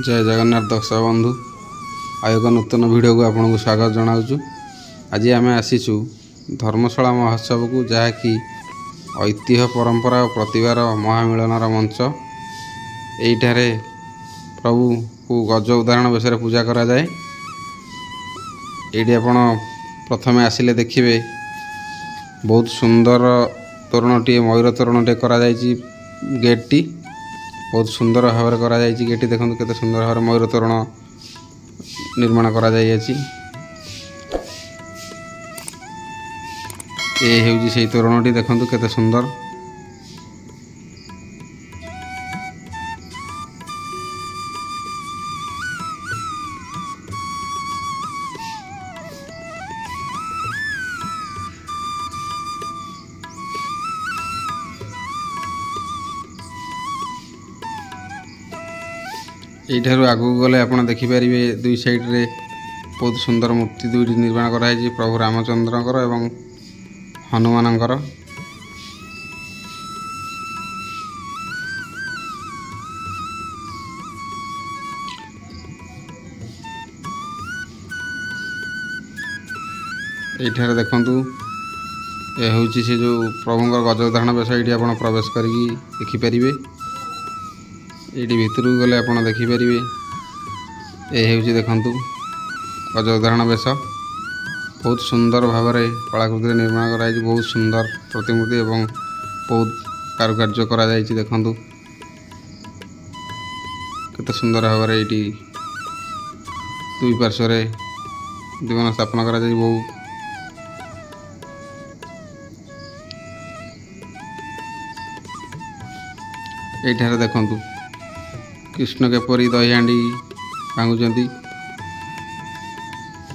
जय जगन्नाथ दर्शक बंधु आउ एक नूतन वीडियो को आपको स्वागत जनाऊँ। आज आम आसीचु धर्मशाला महोत्सव को जहाँकि ऐतिह्य परंपरा और प्रतिभार महामिलनर मंच। यहीठारे प्रभु को गज उदाहरण विषय पूजा करा जाए। ये आपण प्रथमे आसिले देखिए बहुत सुंदर तोरणटे मयूर तोरणटे करा जायछि। गेट टी बहुत सुंदर भाव करा जायछि। गेट देखो केते सुंदर भाव मयूर तोरण निर्माण करा जायछि। ए हेउछि सेही तोरणटी देखो केते सुंदर। यहीठार आगू गले आप देखिपारे दुई साइड रे बहुत सुंदर मूर्ति दुईटी निर्माण कराई प्रभु रामचंद्रकर एवं हनुमानकर। यहीठार देखंतु ए होउछि से जो प्रभुंकर गज उदाहरण बेश ये आप प्रवेश करी देखिपारे। ये भितर गले आप देखिपारे ये देखंतु गज उदाहरण बेश बहुत सुंदर भाव में कलाकृति निर्माण कराई। बहुत सुंदर प्रतिमूर्ति एवं बहुत कारुकार्य करा जायछि। देखंतु केते सुंदर भाव में ये दुई पार्श्व दीवन स्थापन करा जायछि। बहुत यहीठार देखंतु कृष्ण केपरी दही हांडी भांगुचंती।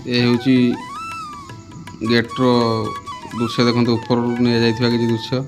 ये होची गेट्र दृश्य देखंतु ऊपर नहीं जाइथिबा कि दृश्य।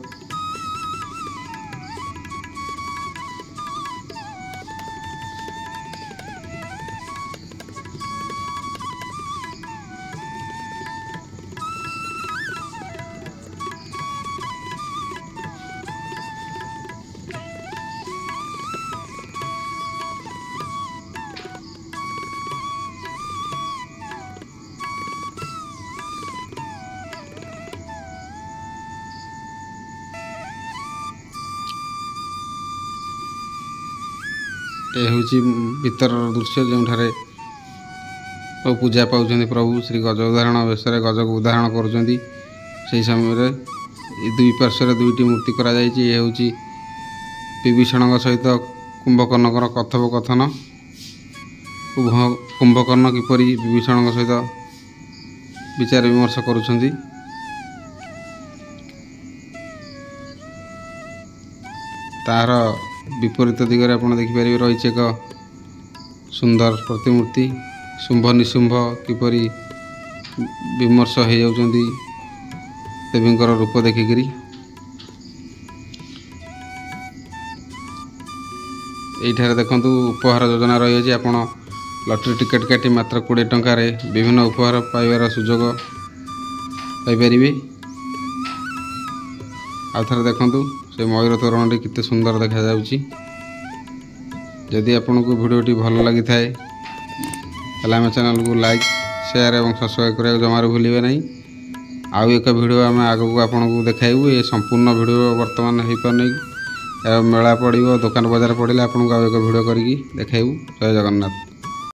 ये हूँ भीतर दृश्य जो पूजा पाँच प्रभु श्री गज उदाहरण बेश गज को उदाहरण करुँच। समय दुई पार्श्व दुईटी मूर्ति करा जायछि। ये हूँ विभीषण सहित कुंभकर्णकर कथोपकथन। कुंभकर्ण किपरि विभीषण सहित विचार विमर्श करुछंती। तार विपरीत दिगरे आप देखिपारे रही एक सुंदर प्रतिमूर्ति। शुंभ निशुंभ किपरि विमर्श हो जाउछंती देवींकर रूप देखिकरी। यहीठार देखंतु उपहार योजना रही। आप लॉटरी टिकेट काटी मात्र 20 टंका रे विभिन्न उपहार पाइबार सुजोग पाइपारे। आउ थे देखंतु से मयूर तोरणटी कितने सुंदर देखा जाउछि। जदि आपन को वीडियोटी भल लगी थाए आम चैनल को लाइक शेयर और सब्सक्राइब करने जमार भूलिए नहीं। आउ एक वीडियो आम आगू आपन को देखाइबू। ये संपूर्ण वीडियो वर्तमान हो पार नहीं। मेला पड़ो दुकान बजार पड़े आपन को आउ एक वीडियो करके देखाइबू। जय जगन्नाथ।